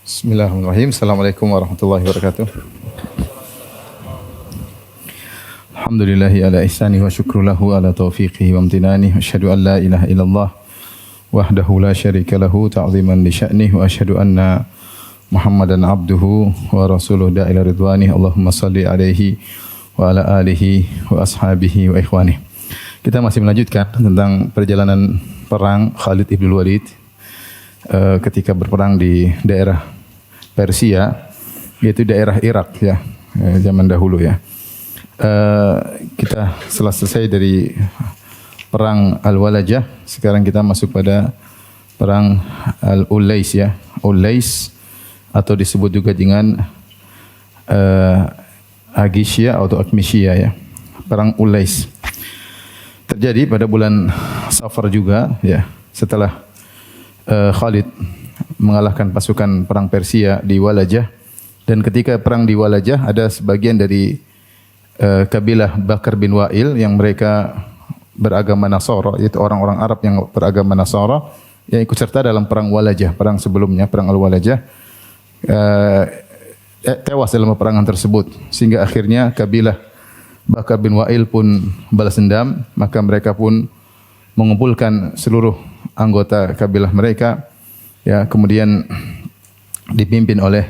Bismillahirrahmanirrahim. Assalamualaikum warahmatullahi wabarakatuh. Alhamdulillahi ala ihsani wa syukru lahu ala taufiqihi wa amtinani. Asyhadu an la ilaha illallah wahdahu la syarika lahu ta'ziman li sya'nih wa asyhadu anna Muhammadan abduhu wa rasuluh da'ila ridwani. Allahumma salli alaihi wa ala alihi wa ashabihi wa ikhwani. Kita masih melanjutkan tentang perjalanan perang Khalid ibn Walid ketika berperang di daerah Persia, yaitu daerah Irak ya, zaman dahulu ya. Kita setelah selesai dari perang Al-Walajah, sekarang kita masuk pada perang Al-Ulais ya. Ulais atau disebut juga dengan Agishia atau Akmishia ya. Perang Ulais terjadi pada bulan Safar juga ya, setelah Khalid mengalahkan pasukan perang Persia di Walajah. Dan ketika perang di Walajah ada sebagian dari kabilah Bakar bin Wa'il yang mereka beragama Nasara, yaitu orang-orang Arab yang beragama Nasara yang ikut serta dalam perang Walajah, perang sebelumnya, perang Al-Walajah, tewas dalam peperangan tersebut, sehingga akhirnya kabilah Bakar bin Wa'il pun balas dendam, maka mereka pun mengumpulkan seluruh anggota kabilah mereka ya, kemudian dipimpin oleh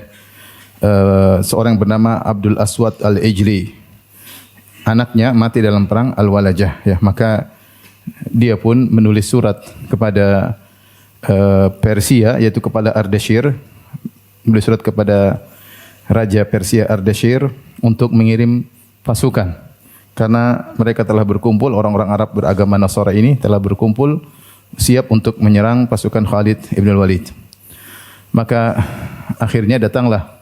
seorang bernama Abdul Aswad Al-Ijli. Anaknya mati dalam perang Al-Walajah ya, maka dia pun menulis surat kepada Persia, yaitu kepada Ardashir, menulis surat kepada Raja Persia Ardashir untuk mengirim pasukan, karena mereka telah berkumpul, orang-orang Arab beragama Nasara ini telah berkumpul siap untuk menyerang pasukan Khalid ibn Walid. Maka akhirnya datanglah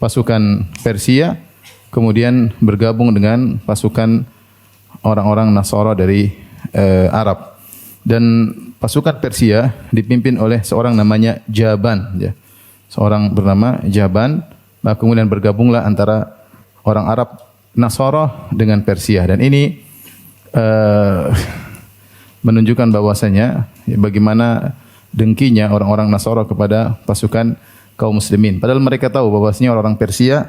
pasukan Persia, kemudian bergabung dengan pasukan orang-orang Nasara dari Arab. Dan pasukan Persia dipimpin oleh seorang namanya Jaban ya. Seorang bernama Jaban. Maka kemudian bergabunglah antara orang Arab Nasara dengan Persia, dan ini menunjukkan bahwasanya bagaimana dengkinya orang-orang Nasara kepada pasukan kaum muslimin. Padahal mereka tahu bahwasanya orang-orang Persia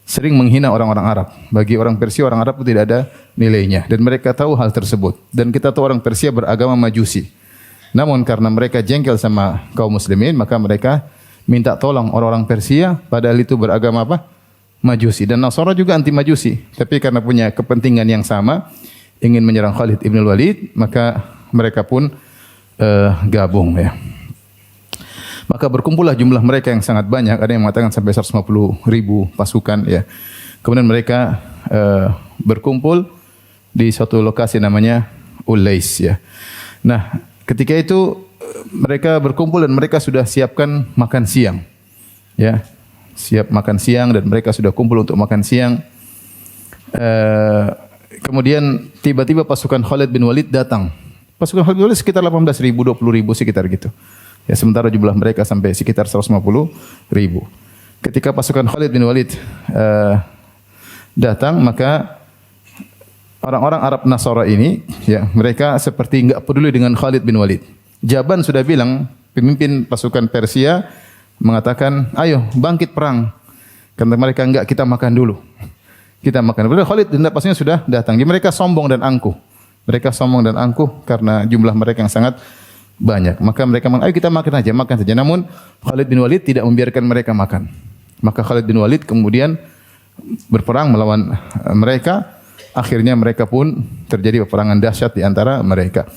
sering menghina orang-orang Arab. Bagi orang Persia, orang Arab itu tidak ada nilainya, dan mereka tahu hal tersebut. Dan kita tahu orang Persia beragama Majusi. Namun karena mereka jengkel sama kaum muslimin, maka mereka minta tolong orang-orang Persia, padahal itu beragama apa? Majusi. Dan Nasara juga anti Majusi. Tapi karena punya kepentingan yang sama, ingin menyerang Khalid ibn Walid, maka mereka pun gabung ya. Maka berkumpullah jumlah mereka yang sangat banyak, ada yang mengatakan sampai 150.000 pasukan ya. Kemudian mereka berkumpul di suatu lokasi namanya Ulais ya. Nah, ketika itu mereka berkumpul dan mereka sudah siapkan makan siang. Ya. Siap makan siang dan mereka sudah kumpul untuk makan siang. Kemudian tiba-tiba pasukan Khalid bin Walid datang. Pasukan Khalid bin Walid sekitar 18.000, 20.000 sekitar gitu. Ya, sementara jumlah mereka sampai sekitar 150.000. Ketika pasukan Khalid bin Walid datang, maka orang-orang Arab Nasara ini ya, mereka seperti enggak peduli dengan Khalid bin Walid. Jaban sudah bilang, pemimpin pasukan Persia mengatakan, "Ayo bangkit perang." Karena mereka enggak, kita makan dulu. Kita makan. Padahal Khalid dan pasukannya sudah datang. Jadi mereka sombong dan angkuh. Mereka sombong dan angkuh karena jumlah mereka yang sangat banyak. Maka mereka ayo kita makan saja. Namun Khalid bin Walid tidak membiarkan mereka makan. Maka Khalid bin Walid kemudian berperang melawan mereka. Akhirnya mereka pun terjadi peperangan dahsyat di antara mereka.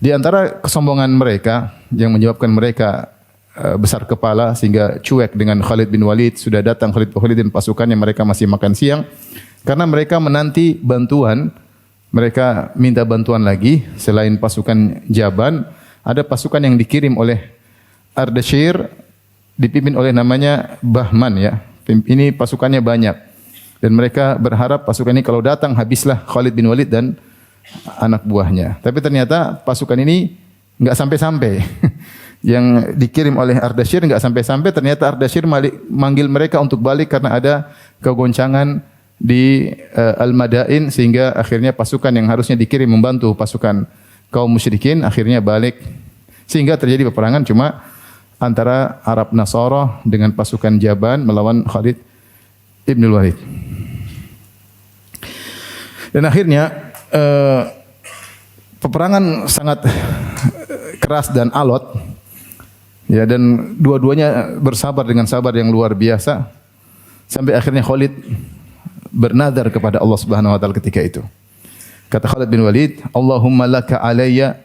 Di antara kesombongan mereka yang menyebabkan mereka besar kepala sehingga cuek dengan Khalid bin Walid, sudah datang Khalid dan pasukannya, mereka masih makan siang. Karena mereka menanti bantuan, mereka minta bantuan lagi selain pasukan Jaban, ada pasukan yang dikirim oleh Ardashir dipimpin oleh namanya Bahman ya. Ini pasukannya banyak. Dan mereka berharap pasukan ini kalau datang habislah Khalid bin Walid dan anak buahnya. Tapi ternyata pasukan ini enggak sampai-sampai. Yang dikirim oleh Ardashir enggak sampai-sampai, ternyata Ardashir manggil mereka untuk balik karena ada kegoncangan di Al-Madain, sehingga akhirnya pasukan yang harusnya dikirim membantu pasukan kaum musyrikin akhirnya balik, sehingga terjadi peperangan cuma antara Arab Nasara dengan pasukan Jaban melawan Khalid ibn Walid. Dan akhirnya peperangan sangat keras dan alot. Ya, dan dua-duanya bersabar dengan sabar yang luar biasa sampai akhirnya Khalid bernazar kepada Allah Subhanahu wa taala ketika itu. Kata Khalid bin Walid, "Allahumma laka alayya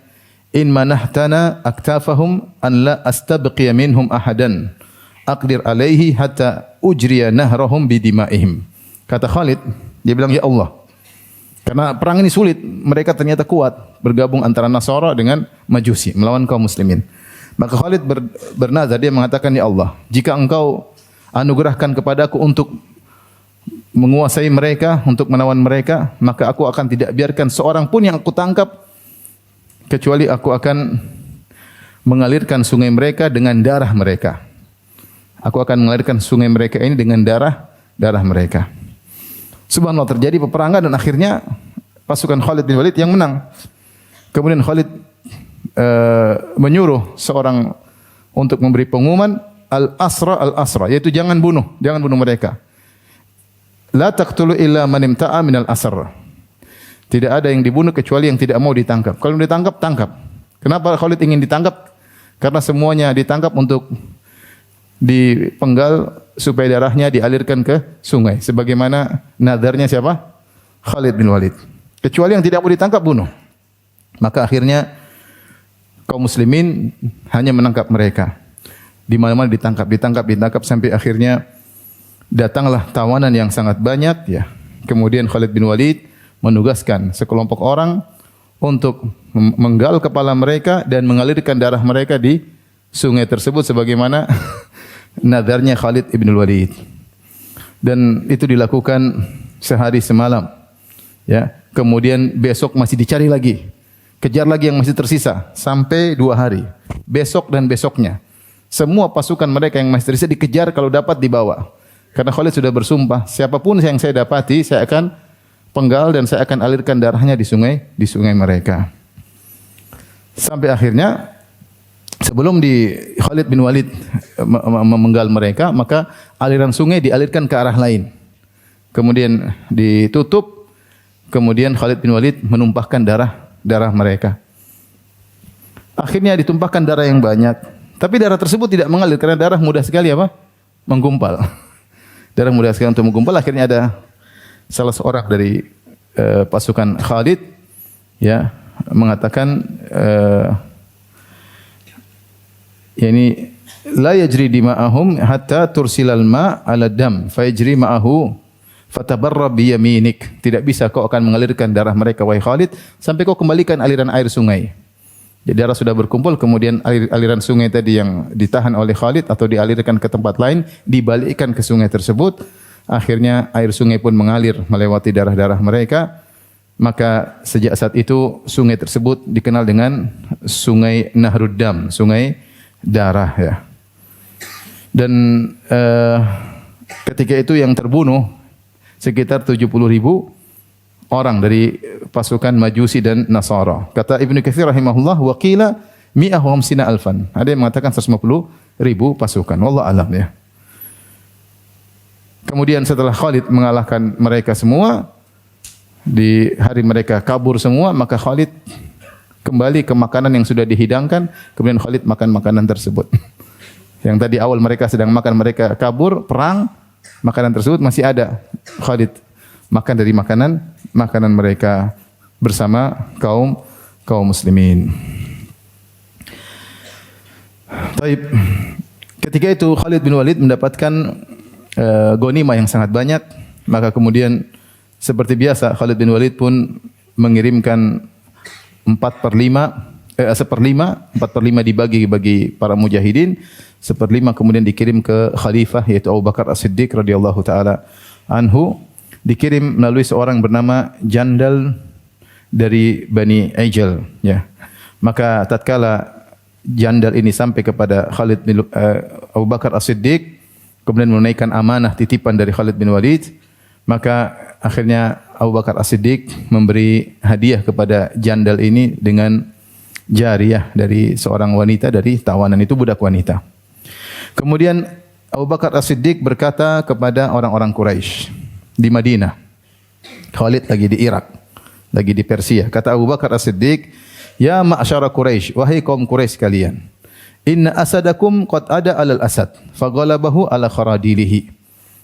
in manahtana aktafahum an la astabqiya minhum ahadan aqdir alaihi hatta ujriya nahrahum bidima'ihim." Kata Khalid, dia bilang, "Ya Allah, karena perang ini sulit, mereka ternyata kuat bergabung antara Nasara dengan Majusi melawan kaum muslimin." Maka Khalid bernazar, dia mengatakan, "Ya Allah, jika Engkau anugerahkan kepadaku untuk menguasai mereka, untuk menawan mereka, maka aku akan tidak biarkan seorang pun yang aku tangkap kecuali aku akan mengalirkan sungai mereka dengan darah mereka. Aku akan mengalirkan sungai mereka ini dengan darah mereka." Subhanallah, terjadi peperangan dan akhirnya pasukan Khalid bin Walid yang menang. Kemudian Khalid menyuruh seorang untuk memberi pengumuman al-asra, yaitu jangan bunuh mereka. La taqtulu illa man imta'a minal asr. Tidak ada yang dibunuh kecuali yang tidak mau ditangkap. Kalau ditangkap, tangkap. Kenapa Khalid ingin ditangkap? Karena semuanya ditangkap untuk dipenggal supaya darahnya dialirkan ke sungai. Sebagaimana nadarnya siapa? Khalid bin Walid. Kecuali yang tidak mau ditangkap, bunuh. Maka akhirnya kaum muslimin hanya menangkap mereka. Di mana-mana ditangkap sampai akhirnya datanglah tawanan yang sangat banyak, ya. Kemudian Khalid bin Walid menugaskan sekelompok orang untuk menggal kepala mereka dan mengalirkan darah mereka di sungai tersebut sebagaimana nadarnya Khalid ibn Walid. Dan itu dilakukan sehari semalam. Ya, kemudian besok masih dicari lagi. Kejar lagi yang masih tersisa sampai 2 hari. Besok dan besoknya. Semua pasukan mereka yang masih tersisa dikejar, kalau dapat dibawa. Karena Khalid sudah bersumpah, siapapun yang saya dapati, saya akan penggal dan saya akan alirkan darahnya di sungai mereka. Sampai akhirnya sebelum Khalid bin Walid memenggal mereka, maka aliran sungai dialirkan ke arah lain. Kemudian ditutup, kemudian Khalid bin Walid menumpahkan darah mereka. Akhirnya ditumpahkan darah yang banyak, tapi darah tersebut tidak mengalir karena darah mudah sekali menggumpal. Darah mudah sekali untuk menggumpal. Akhirnya ada salah seorang dari pasukan Khalid, ya, mengatakan, yani la yajri dima'ahum hatta tursilal ma' ala dam fa yajri ma'ahu fatabarra bi yaminik. Tidak bisa kau akan mengalirkan darah mereka wahai Khalid sampai kau kembalikan aliran air sungai. Jadi darah sudah berkumpul, kemudian aliran sungai tadi yang ditahan oleh Khalid atau dialirkan ke tempat lain dibalikkan ke sungai tersebut. Akhirnya air sungai pun mengalir melewati darah-darah mereka. Maka sejak saat itu sungai tersebut dikenal dengan Sungai Nahruddam, sungai darah, ya. Dan ketika itu yang terbunuh sekitar 70.000 orang dari pasukan Majusi dan Nasara. Kata Ibnu Katsir rahimahullah, wa qila 150,000. Ada yang mengatakan 150.000 pasukan. Wallahu alam, ya. Kemudian setelah Khalid mengalahkan mereka semua, di hari mereka kabur semua, maka Khalid kembali ke makanan yang sudah dihidangkan, kemudian Khalid makan makanan tersebut. Yang tadi awal mereka sedang makan, mereka kabur, perang, makanan tersebut masih ada. Khalid makan dari makanan mereka bersama kaum muslimin. Taib. Ketika itu Khalid bin Walid mendapatkan ghanimah yang sangat banyak, maka kemudian seperti biasa Khalid bin Walid pun mengirimkan 1/5 dibagi bagi para mujahidin, 1/5 kemudian dikirim ke khalifah yaitu Abu Bakar As-Siddiq radhiyallahu taala anhu, dikirim melalui seorang bernama Jandal dari Bani Ajal, ya. Maka tatkala Jandal ini sampai kepada Abu Bakar As-Siddiq, kemudian menunaikan amanah titipan dari Khalid bin Walid, maka akhirnya Abu Bakar As-Siddiq memberi hadiah kepada Jandal ini dengan jariyah dari seorang wanita dari tawanan, itu budak wanita. Kemudian Abu Bakar As-Siddiq berkata kepada orang-orang Quraisy di Madinah. Khalid lagi di Irak, lagi di Persia. Kata Abu Bakar As-Siddiq, "Ya ma'syara Quraisy, wahai kaum Quraisy kalian, inna asadakum qad ada alal asad, faghalabahu ala kharadilihi."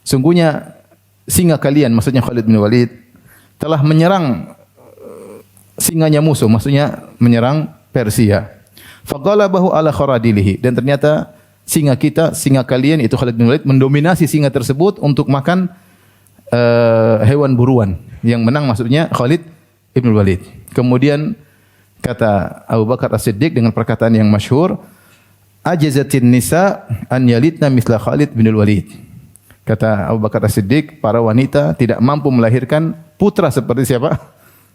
Sungguhnya singa kalian, maksudnya Khalid bin Walid, telah menyerang singanya musuh, maksudnya menyerang Persia. Faghalabahu ala kharadilihi, dan ternyata singa kalian itu Khalid bin Walid mendominasi singa tersebut untuk makan hewan buruan. Yang menang maksudnya Khalid bin Walid. Kemudian kata Abu Bakar As-Siddiq dengan perkataan yang masyhur, "Ajazatin nisa an yalidna misla Khalid bin Walid." Kata Abu Bakar As-Siddiq, para wanita tidak mampu melahirkan putra seperti siapa?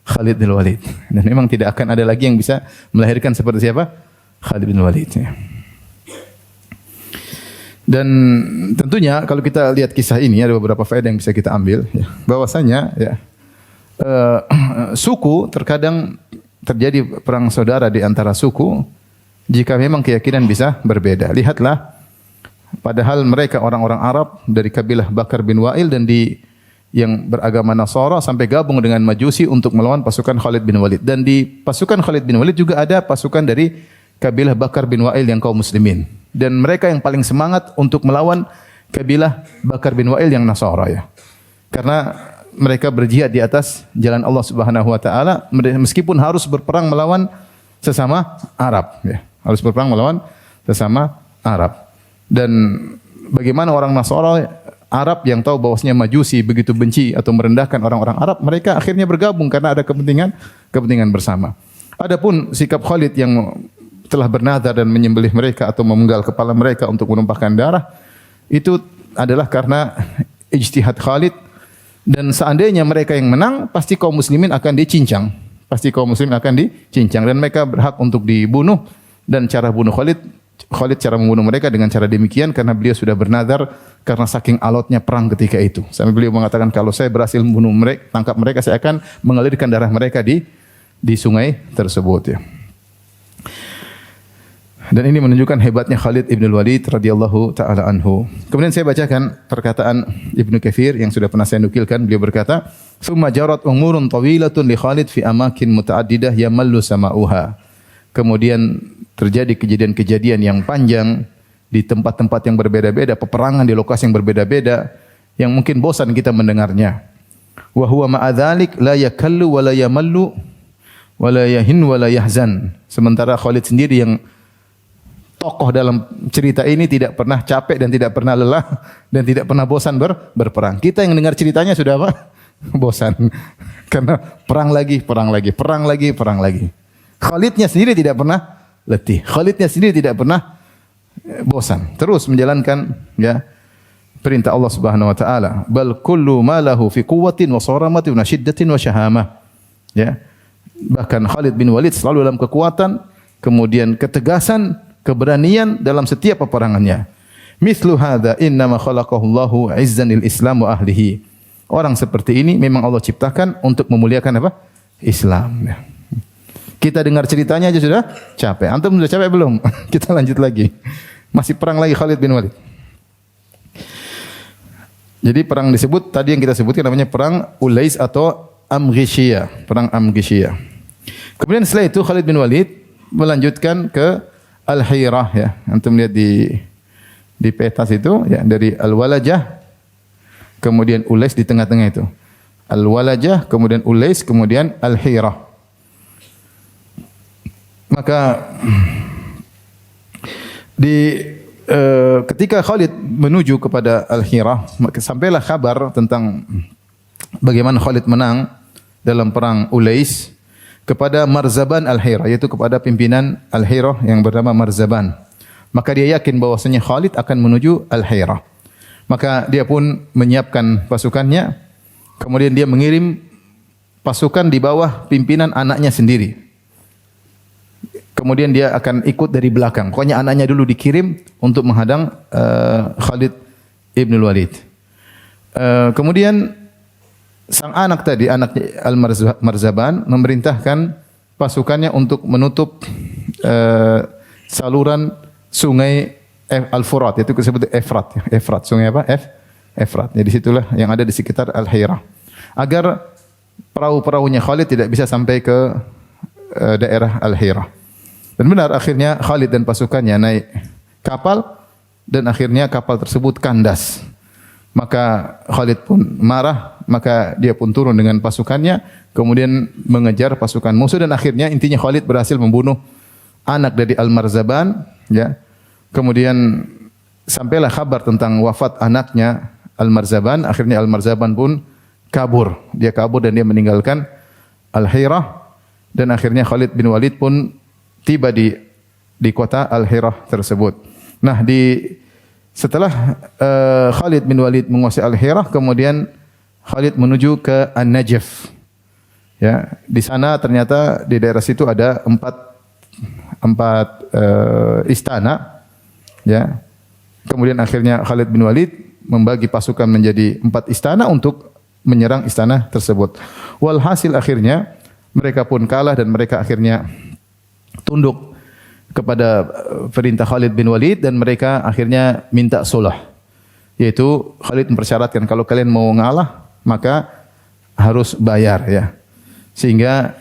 Khalid bin Walid. Dan memang tidak akan ada lagi yang bisa melahirkan seperti siapa? Khalid bin Walid. Dan tentunya kalau kita lihat kisah ini ada beberapa faedah yang bisa kita ambil. Ya. Bahwasanya suku terkadang terjadi perang saudara di antara suku jika memang keyakinan bisa berbeda. Lihatlah, padahal mereka orang-orang Arab dari kabilah Bakar bin Wa'il dan yang beragama Nasara sampai gabung dengan Majusi untuk melawan pasukan Khalid bin Walid. Dan di pasukan Khalid bin Walid juga ada pasukan dari kabilah Bakar bin Wa'il yang kaum muslimin. Dan mereka yang paling semangat untuk melawan kabilah Bakar bin Wa'il yang Nasara ya. Karena mereka berjihad di atas jalan Allah Subhanahu wa taala meskipun harus berperang melawan sesama Arab ya. Harus berperang melawan sesama Arab. Dan bagaimana orang Nasara Arab yang tahu bahwasanya Majusi begitu benci atau merendahkan orang-orang Arab, mereka akhirnya bergabung karena ada kepentingan bersama. Adapun sikap Khalid yang telah bernazar dan menyembelih mereka atau memenggal kepala mereka untuk menumpahkan darah, itu adalah karena ijtihad Khalid. Dan seandainya mereka yang menang, pasti kaum muslimin akan dicincang. Pasti kaum muslimin akan dicincang dan mereka berhak untuk dibunuh. Dan cara bunuh Khalid cara membunuh mereka dengan cara demikian karena beliau sudah bernazar karena saking alotnya perang ketika itu. Sampai beliau mengatakan, kalau saya berhasil membunuh mereka, tangkap mereka, saya akan mengalirkan darah mereka di sungai tersebut ya. Dan ini menunjukkan hebatnya Khalid ibn Walid radhiyallahu taala anhu. Kemudian saya bacakan perkataan Ibnu Katsir yang sudah pernah saya nukilkan. Beliau berkata, "Tsumma jarat umurun tawilatun li Khalid fi amakin mutaaddidah yamallu sama'uha." Kemudian terjadi kejadian-kejadian yang panjang di tempat-tempat yang berbeda-beda, peperangan di lokasi yang berbeda-beda yang mungkin bosan kita mendengarnya. Wa huwa ma'a dzalik la yakallu wa la yamallu wa la yahin wa la yahzan. Sementara Khalid sendiri yang tokoh dalam cerita ini tidak pernah capek dan tidak pernah lelah dan tidak pernah bosan berperang. Kita yang dengar ceritanya sudah apa? Bosan. Karena perang lagi. Khalidnya sendiri tidak pernah letih. Khalidnya sendiri tidak pernah bosan. Terus menjalankan ya perintah Allah Subhanahu wa taala. Bal kullu ma lahu fi quwwatin wa saramatin wa shiddatin wa syahamah. Ya. Bahkan Khalid bin Walid selalu dalam kekuatan, kemudian ketegasan, keberanian dalam setiap peperangannya. Mithlu hadza innama khalaqahu Allahu 'izzan lil Islam wa ahlihi. Orang seperti ini memang Allah ciptakan untuk memuliakan apa? Islam. Kita dengar ceritanya aja sudah capek. Antum sudah capek belum? Kita lanjut lagi. Masih perang lagi Khalid bin Walid. Jadi perang disebut tadi yang kita sebutkan namanya perang Ulais atau Amghishiyah, perang Amghishiyah. Kemudian setelah itu Khalid bin Walid melanjutkan ke Al-Hirah ya. Antum lihat di peta itu ya, dari Al-Walajah kemudian Ulais di tengah-tengah itu. Al-Walajah kemudian Ulais kemudian Al-Hirah. Maka ketika Khalid menuju kepada Al-Hirah, sampailah kabar tentang bagaimana Khalid menang dalam perang Ulais kepada Marzaban Al-Hirah, yaitu kepada pimpinan Al-Hirah yang bernama Marzaban. Maka dia yakin bahwasanya Khalid akan menuju Al-Hirah. Maka dia pun menyiapkan pasukannya, kemudian dia mengirim pasukan di bawah pimpinan anaknya sendiri. Kemudian dia akan ikut dari belakang. Pokoknya anaknya dulu dikirim untuk menghadang Khalid ibn Walid. Kemudian sang anak tadi, anak Al-Marzaban memerintahkan pasukannya untuk menutup saluran sungai Al-Furat, itu disebut Efrat. Efrat, sungai apa? Efrat. Jadi situlah yang ada di sekitar Al-Hira. Agar perahu-perahunya Khalid tidak bisa sampai ke daerah Al-Hira. Dan benar akhirnya Khalid dan pasukannya naik kapal dan akhirnya kapal tersebut kandas. Maka Khalid pun marah, maka dia pun turun dengan pasukannya kemudian mengejar pasukan musuh dan akhirnya intinya Khalid berhasil membunuh anak dari Al-Marzaban, ya. Kemudian sampailah kabar tentang wafat anaknya Al-Marzaban, akhirnya Al-Marzaban pun kabur. Dia kabur dan dia meninggalkan Al-Hirah dan akhirnya Khalid bin Walid pun tiba di kota Al-Hirah tersebut. Nah, setelah Khalid bin Walid menguasai Al-Hirah, kemudian Khalid menuju ke An-Najaf. Ya, di sana ternyata di daerah situ ada empat istana. Ya. Kemudian akhirnya Khalid bin Walid membagi pasukan menjadi 4 istana untuk menyerang istana tersebut. Walhasil akhirnya mereka pun kalah dan mereka akhirnya tunduk kepada perintah Khalid bin Walid dan mereka akhirnya minta sulh. Yaitu Khalid mempersyaratkan kalau kalian mau ngalah maka harus bayar, ya. Sehingga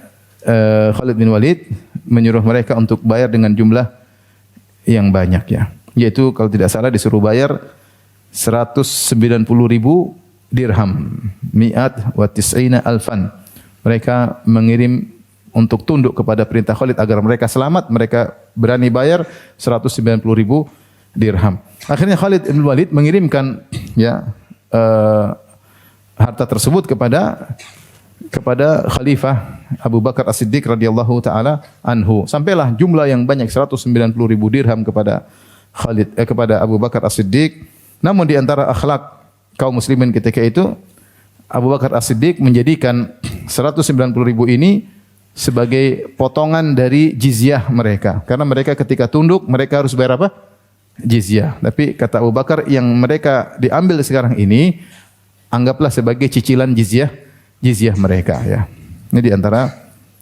Khalid bin Walid menyuruh mereka untuk bayar dengan jumlah yang banyak, ya. Yaitu kalau tidak salah disuruh bayar 190.000 dirham, mi'at wa tis'ina alfan. Mereka mengirim untuk tunduk kepada perintah Khalid agar mereka selamat, mereka berani bayar 190.000 dirham. Akhirnya Khalid bin Walid mengirimkan, ya, harta tersebut kepada Khalifah Abu Bakar As-Siddiq radhiyallahu taala anhu. Sampailah jumlah yang banyak 190.000 dirham kepada kepada Abu Bakar As-Siddiq. Namun di antara akhlak kaum muslimin ketika itu, Abu Bakar As-Siddiq menjadikan 190.000 ini sebagai potongan dari jizyah mereka. Karena mereka ketika tunduk, mereka harus bayar apa? Jizyah. Tapi kata Abu Bakar, yang mereka diambil sekarang ini, anggaplah sebagai cicilan jizyah mereka, ya. Ini di antara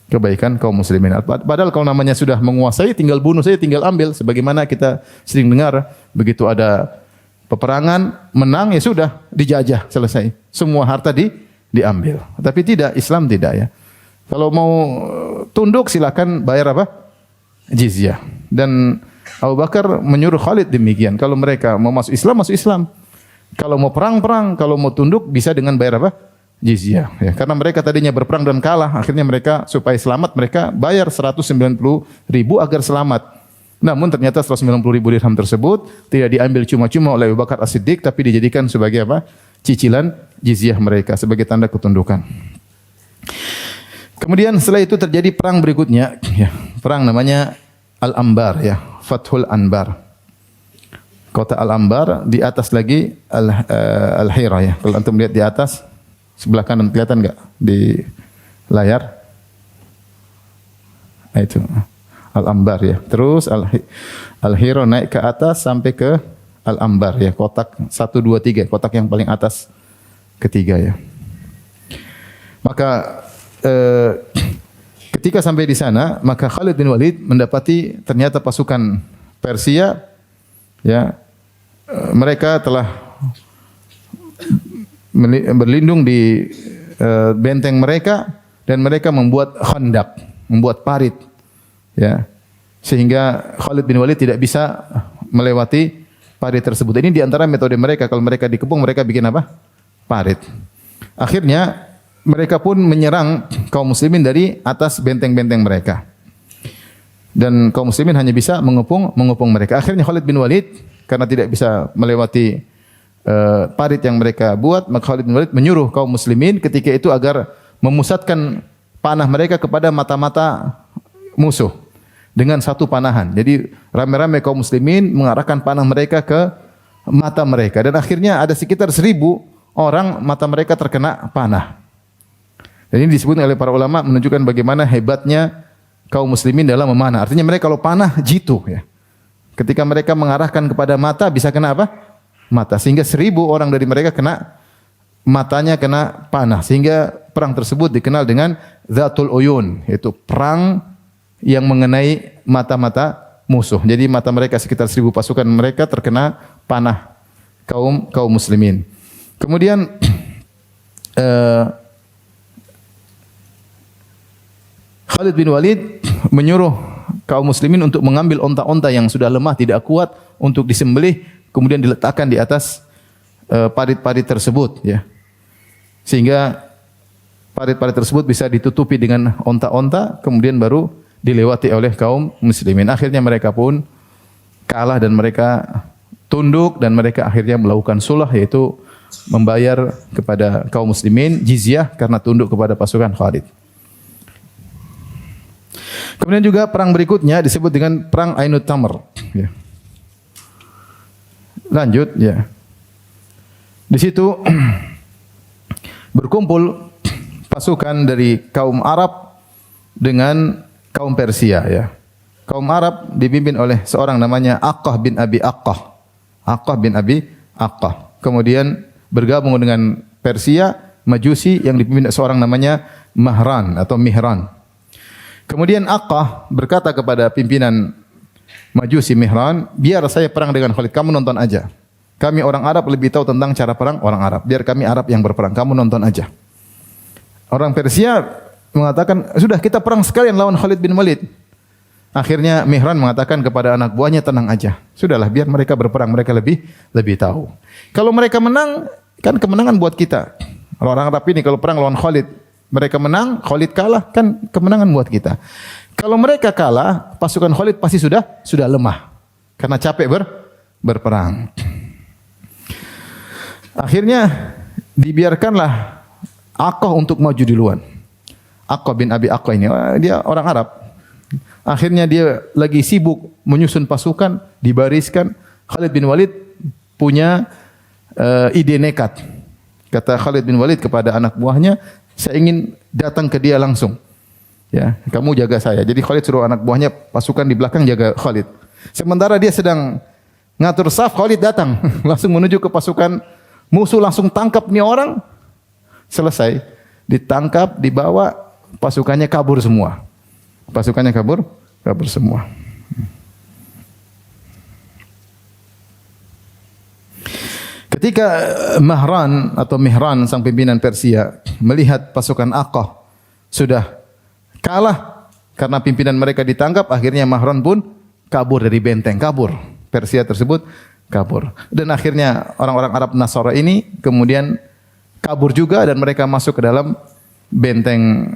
kebaikan kaum muslimin. Padahal kalau namanya sudah menguasai, tinggal bunuh saja, tinggal ambil. Sebagaimana kita sering dengar, begitu ada peperangan, menang, ya sudah, dijajah, selesai. Semua harta diambil. Tapi tidak, Islam tidak, ya. Kalau mau tunduk silakan bayar apa? Jizyah. Dan Abu Bakar menyuruh Khalid demikian. Kalau mereka mau masuk Islam, masuk Islam. Kalau mau perang, kalau mau tunduk bisa dengan bayar apa? Jizyah. Ya, karena mereka tadinya berperang dan kalah, akhirnya mereka supaya selamat mereka bayar 190.000 agar selamat. Namun ternyata 190.000 dirham tersebut tidak diambil cuma-cuma oleh Abu Bakar As-Siddiq, tapi dijadikan sebagai apa? Cicilan jizyah mereka sebagai tanda ketundukan. Kemudian setelah itu terjadi perang berikutnya, ya, perang namanya Al-Anbar, ya, Fathul Anbar. Kota Al-Anbar, di atas lagi Al-Hira, ya. Kalau antum lihat di atas sebelah kanan kelihatan enggak di layar? Nah, itu Al-Anbar, ya. Terus Al-Hira naik ke atas sampai ke Al-Anbar, ya. Kotak 1 2 3, kotak yang paling atas ketiga, ya. Maka ketika sampai di sana, maka Khalid bin Walid mendapati ternyata pasukan Persia, ya, mereka telah berlindung di benteng mereka dan mereka membuat khandak, membuat parit, ya, sehingga Khalid bin Walid tidak bisa melewati parit tersebut. Ini di antara metode mereka, kalau mereka dikepung mereka bikin apa? Parit. Akhirnya mereka pun menyerang kaum muslimin dari atas benteng-benteng mereka. Dan kaum muslimin hanya bisa mengepung mereka. Akhirnya Khalid bin Walid karena tidak bisa melewati parit yang mereka buat, maka Khalid bin Walid menyuruh kaum muslimin ketika itu agar memusatkan panah mereka kepada mata-mata musuh dengan satu panahan. Jadi ramai-ramai kaum muslimin mengarahkan panah mereka ke mata mereka dan akhirnya ada sekitar 1.000 orang mata mereka terkena panah. Dan ini disebut oleh para ulama menunjukkan bagaimana hebatnya kaum muslimin dalam memanah. Artinya mereka kalau panah jitu, ya. Ketika mereka mengarahkan kepada mata bisa kena apa? Mata. Sehingga 1.000 orang dari mereka kena matanya kena panah. Sehingga perang tersebut dikenal dengan Zatul Uyun, yaitu perang yang mengenai mata-mata musuh. Jadi mata mereka sekitar 1.000 pasukan mereka terkena panah kaum muslimin. Kemudian Khalid bin Walid menyuruh kaum muslimin untuk mengambil onta-onta yang sudah lemah, tidak kuat untuk disembelih, kemudian diletakkan di atas parit-parit tersebut, ya. Sehingga parit-parit tersebut bisa ditutupi dengan onta-onta, kemudian baru dilewati oleh kaum muslimin. Akhirnya mereka pun kalah dan mereka tunduk dan mereka akhirnya melakukan sulh, yaitu membayar kepada kaum muslimin jizyah karena tunduk kepada pasukan Khalid. Kemudian juga perang berikutnya disebut dengan perang Ainut Tamr. Ya. Lanjut, ya. Di situ berkumpul pasukan dari kaum Arab dengan kaum Persia, ya. Kaum Arab dipimpin oleh seorang namanya Aqqah bin Abi Aqqah. Aqqah bin Abi Aqqah. Kemudian bergabung dengan Persia, Majusi yang dipimpin seorang namanya Mahran atau Mihran. Kemudian Aqqah berkata kepada pimpinan Majusi Mihran, biar saya perang dengan Khalid, kamu nonton aja. Kami orang Arab lebih tahu tentang cara perang orang Arab. Biar kami Arab yang berperang, kamu nonton aja. Orang Persia mengatakan, sudah kita perang sekalian lawan Khalid bin Walid. Akhirnya Mihran mengatakan kepada anak buahnya, tenang aja. Sudahlah, biar mereka berperang, mereka lebih tahu. Kalau mereka menang, kan kemenangan buat kita. Orang Arab ini kalau perang lawan Khalid, mereka menang, Khalid kalah, kan kemenangan buat kita. Kalau mereka kalah, pasukan Khalid pasti sudah lemah karena capek berperang. Akhirnya dibiarkanlah Aqqah untuk maju duluan. Aqqah bin Abi Aqqah ini, dia orang Arab. Akhirnya dia lagi sibuk menyusun pasukan, dibariskan. Khalid bin Walid punya ide nekat. Kata Khalid bin Walid kepada anak buahnya, saya ingin datang ke dia langsung. Ya, kamu jaga saya. Jadi Khalid suruh anak buahnya pasukan di belakang jaga Khalid. Sementara dia sedang ngatur saf, Khalid datang langsung menuju ke pasukan musuh, langsung tangkap nih orang. Selesai, ditangkap, dibawa, pasukannya kabur semua. Pasukannya kabur semua. Ketika Mahran atau Mihran sang pimpinan Persia melihat pasukan Aqqah sudah kalah karena pimpinan mereka ditangkap, akhirnya Mahran pun kabur dari benteng, kabur. Persia tersebut kabur. Dan akhirnya orang-orang Arab Nasara ini kemudian kabur juga dan mereka masuk ke dalam benteng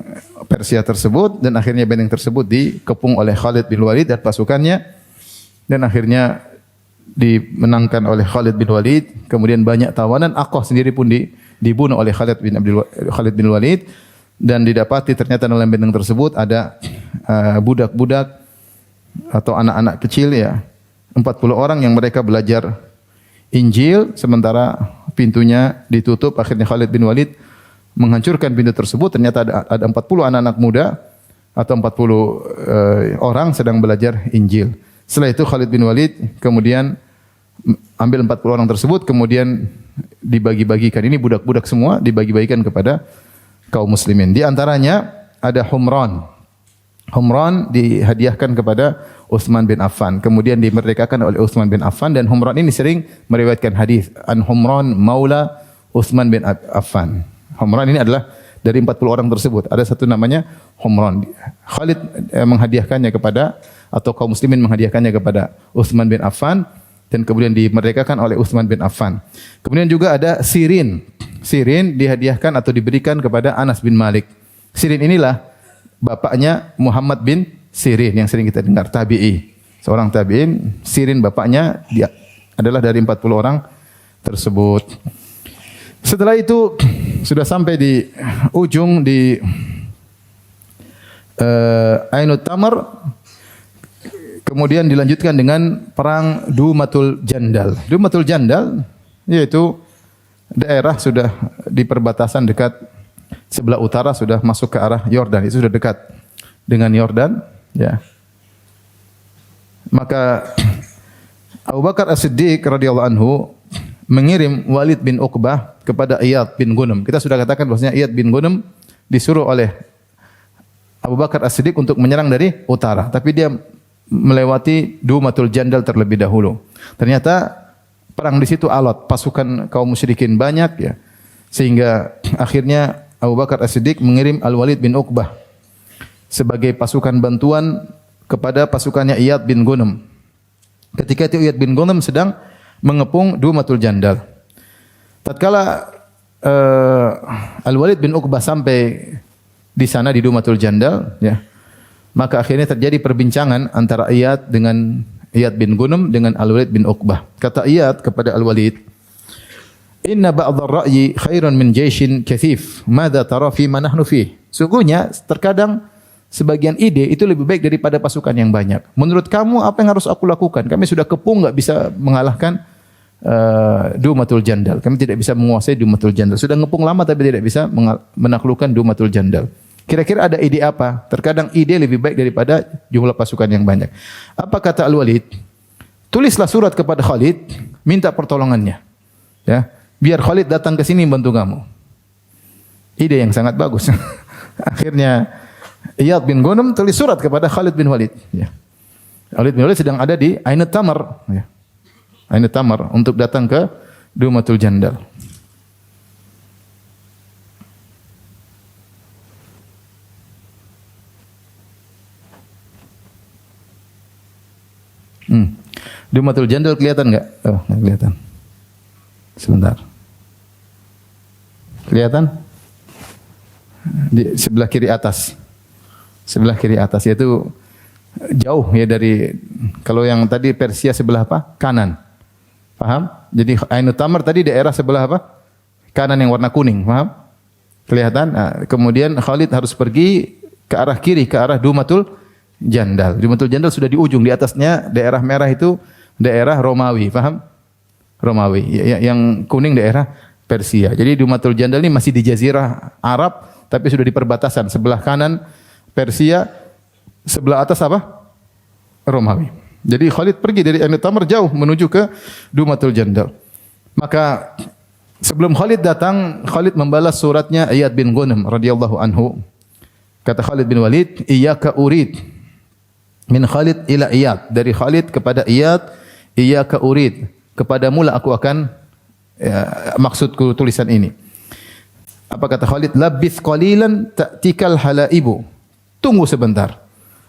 Persia tersebut dan akhirnya benteng tersebut dikepung oleh Khalid bin Walid dan pasukannya dan akhirnya dimenangkan oleh Khalid bin Walid. Kemudian banyak tawanan, Aqqah sendiri pun dibunuh oleh Khalid bin Walid dan didapati ternyata dalam benteng tersebut ada budak-budak atau anak-anak kecil, ya, 40 orang yang mereka belajar Injil sementara pintunya ditutup. Akhirnya Khalid bin Walid menghancurkan pintu tersebut. Ternyata ada 40 anak-anak muda atau 40 orang sedang belajar Injil. Setelah itu Khalid bin Walid kemudian ambil 40 orang tersebut, kemudian dibagi-bagikan. Ini budak-budak semua dibagi-bagikan kepada kaum muslimin. Di antaranya ada Humran. Humran dihadiahkan kepada Utsman bin Affan. Kemudian dimerdekakan oleh Utsman bin Affan dan Humran ini sering meriwayatkan hadis. An Humran maula Utsman bin Affan. Humran ini adalah dari 40 orang tersebut. Ada satu namanya Humran. Khalid menghadiahkannya kepada atau kaum muslimin menghadiahkannya kepada Utsman bin Affan dan kemudian dimerdekakan oleh Utsman bin Affan. Kemudian juga ada Sirin. Sirin dihadiahkan atau diberikan kepada Anas bin Malik. Sirin inilah bapaknya Muhammad bin Sirin yang sering kita dengar, tabi'i. Seorang tabi'in, Sirin bapaknya dia adalah dari 40 orang tersebut. Setelah itu sudah sampai di ujung di Ainut Tamr. Kemudian dilanjutkan dengan perang Dumatul Jandal. Dumatul Jandal yaitu daerah sudah di perbatasan dekat sebelah utara, sudah masuk ke arah Yordan. Itu sudah dekat dengan Yordan, ya. Maka Abu Bakar As-Siddiq radhiyallahu anhu mengirim Walid bin Uqbah kepada Iyad bin Gunum. Kita sudah katakan bahwasanya Iyad bin Gunum disuruh oleh Abu Bakar As-Siddiq untuk menyerang dari utara, tapi dia melewati Dumatul Jandal terlebih dahulu. Ternyata perang di situ alot, pasukan kaum musyrikin banyak ya. Sehingga akhirnya Abu Bakar As-Siddiq mengirim Al-Walid bin Uqbah sebagai pasukan bantuan kepada pasukannya Iyad bin Ghunem. Ketika itu Iyad bin Ghunem sedang mengepung Dumatul Jandal. Tatkala Al-Walid bin Uqbah sampai di sana di Dumatul Jandal, ya, maka akhirnya terjadi perbincangan antara Iyad bin Ghunem dengan Al-Walid bin Uqbah. Kata Iyad kepada Al-Walid, "Inna ba'dha ar-ra'yi khairun min jaishin kathif. Madza tara fi ma nahnu fih?" Sungguhnya terkadang sebagian ide itu lebih baik daripada pasukan yang banyak. Menurut kamu apa yang harus aku lakukan? Kami sudah kepung, enggak bisa mengalahkan Dumatul Jandal. Kami tidak bisa menguasai Dumatul Jandal. Sudah ngepung lama tapi tidak bisa menaklukkan Dumatul Jandal. Kira-kira ada ide apa? Terkadang ide lebih baik daripada jumlah pasukan yang banyak. Apa kata Al-Walid? Tulislah surat kepada Khalid, minta pertolongannya. Ya, biar Khalid datang ke sini bantu kamu. Ide yang sangat bagus. Akhirnya Iyad bin Ghunem tulis surat kepada Khalid bin Walid. Ya. Khalid bin Walid sedang ada di Ainut Tamar. Ya. Ainut Tamar untuk datang ke Dumatul Jandal. Dumatul Jandal kelihatan enggak? Oh, enggak kelihatan. Sebentar. Kelihatan? Di sebelah kiri atas. Sebelah kiri atas, yaitu jauh ya dari, kalau yang tadi Persia sebelah apa? Kanan. Paham? Jadi Ainut Tamar tadi daerah sebelah apa? Kanan yang warna kuning, paham? Kelihatan? Nah, kemudian Khalid harus pergi ke arah kiri, ke arah Dumatul Jandal. Dumatul Jandal sudah di ujung, di atasnya daerah merah itu daerah Romawi, paham? Romawi. Yang kuning daerah Persia. Jadi Dumatul Jandal ini masih di Jazirah Arab, tapi sudah di perbatasan. Sebelah kanan Persia, sebelah atas apa? Romawi. Jadi Khalid pergi dari Ainut Tamar jauh menuju ke Dumatul Jandal. Maka sebelum Khalid datang, Khalid membalas suratnya Iyad bin Ghunem radhiyallahu anhu. Kata Khalid bin Walid, "Iyyaka urid." Min Khalid ila Iyad. Dari Khalid kepada Iyad, "Iyyaka urid." Kepadamu lah aku akan, ya, maksudku tulisan ini. Apa kata Khalid? "Labith qalilan ta'tikal halaibu." Tunggu sebentar.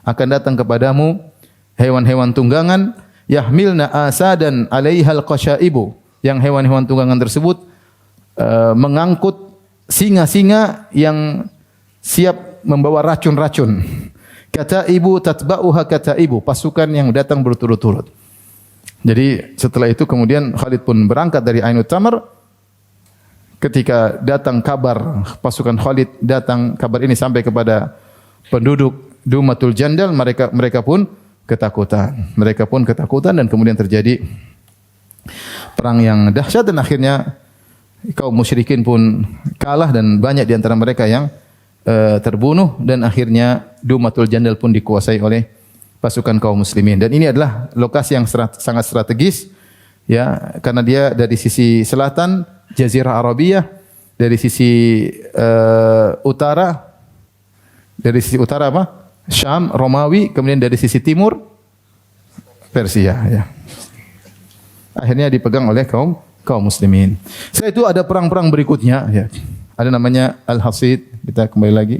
Akan datang kepadamu hewan-hewan tunggangan, yahmilna asadan alaihal qasyaibu, yang hewan-hewan tunggangan tersebut mengangkut singa-singa yang siap membawa racun-racun. Kata ibu tatba'uha kata ibu, pasukan yang datang berturut-turut. Jadi setelah itu kemudian Khalid pun berangkat dari Ainut Tamar. Ketika datang kabar pasukan Khalid datang, kabar ini sampai kepada penduduk Dumatul Jandal, mereka pun ketakutan. Mereka pun ketakutan dan kemudian terjadi perang yang dahsyat dan akhirnya kaum musyrikin pun kalah dan banyak di antara mereka yang terbunuh dan akhirnya Dumatul Jandal pun dikuasai oleh pasukan kaum muslimin. Dan ini adalah lokasi yang sangat strategis, ya, karena dia dari sisi selatan Jazirah Arabiyah, dari sisi utara apa? Syam, Romawi, kemudian dari sisi timur Persia, ya. Akhirnya dipegang oleh kaum muslimin. Setelah itu ada perang-perang berikutnya, ya. Ada namanya Al-Hasid. Kita kembali lagi.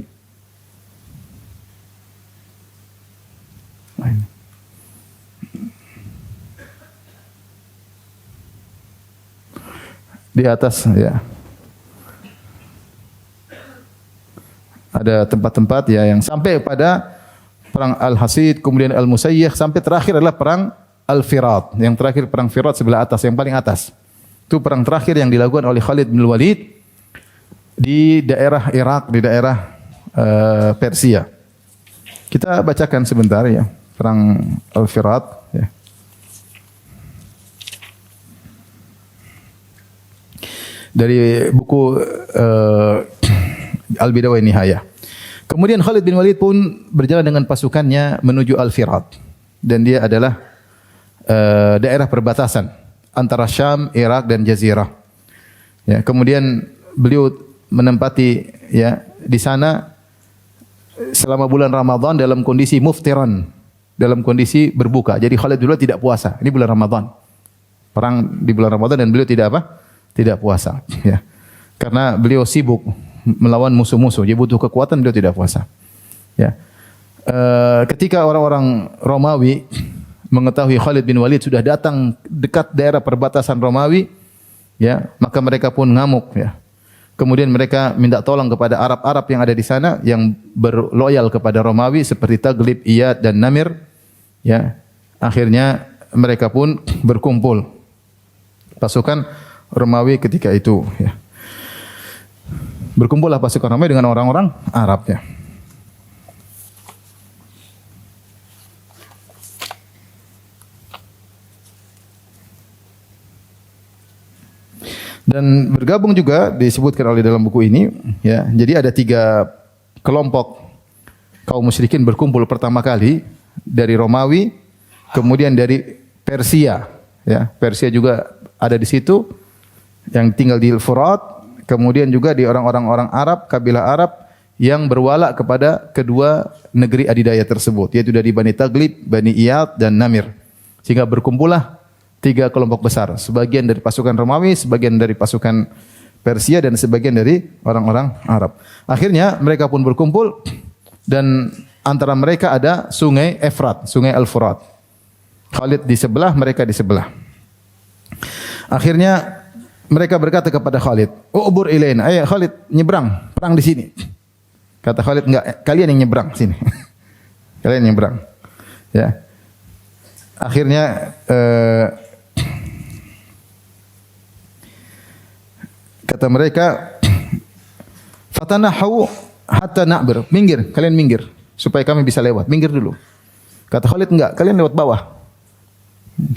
Di atas, ya. Ada tempat-tempat, ya, yang sampai pada perang Al-Hasid, kemudian Al-Musayyih, sampai terakhir adalah perang Al-Firat. Yang terakhir perang Firat sebelah atas, yang paling atas. Itu perang terakhir yang dilakukan oleh Khalid bin Walid di daerah Irak, di daerah Persia. Kita bacakan sebentar, ya, perang Al-Firat, ya. Dari buku Al-Bidayah wa Nihayah. Kemudian Khalid bin Walid pun berjalan dengan pasukannya menuju Al-Firat, dan dia adalah daerah perbatasan antara Syam, Irak dan Jazirah. Ya, kemudian beliau menempati, ya, di sana selama bulan Ramadan dalam kondisi muftiran, dalam kondisi berbuka. Jadi Khalid bin Walid tidak puasa. Ini bulan Ramadan. Perang di bulan Ramadan dan beliau tidak apa? Tidak puasa, ya. Karena beliau sibuk melawan musuh-musuh. Dia butuh kekuatan, beliau tidak puasa. Ya. Ketika orang-orang Romawi mengetahui Khalid bin Walid sudah datang dekat daerah perbatasan Romawi, ya, maka mereka pun ngamuk, ya. Kemudian mereka minta tolong kepada Arab-Arab yang ada di sana yang berloyal kepada Romawi seperti Taglib, Iyad dan Namir, ya. Akhirnya mereka pun berkumpul pasukan Romawi ketika itu, ya. Berkumpullah pasukan Romawi dengan orang-orang Arab, ya. Dan bergabung juga disebutkan oleh dalam buku ini, ya. Jadi ada 3 kelompok kaum musyrikin berkumpul pertama kali dari Romawi, kemudian dari Persia, ya. Persia juga ada di situ yang tinggal di Furat. Kemudian juga di orang-orang Arab, kabilah Arab yang berwala kepada kedua negeri adidaya tersebut, yaitu dari Bani Taglib, Bani Iyad dan Namir. Sehingga berkumpullah 3 kelompok besar, sebagian dari pasukan Romawi, sebagian dari pasukan Persia dan sebagian dari orang-orang Arab. Akhirnya mereka pun berkumpul dan antara mereka ada sungai Efrat, sungai Al-Furat. Khalid di sebelah, mereka di sebelah. Akhirnya mereka berkata kepada Khalid, "Ubur ilaina." Ayo Khalid, nyebrang, perang di sini. Kata Khalid, "Enggak, kalian yang nyebrang sini." Kalian yang nyebrang. Ya. Akhirnya kata mereka, "Fatanahu hatta na'bir." Minggir, kalian minggir supaya kami bisa lewat. Minggir dulu. Kata Khalid, "Enggak, kalian lewat bawah."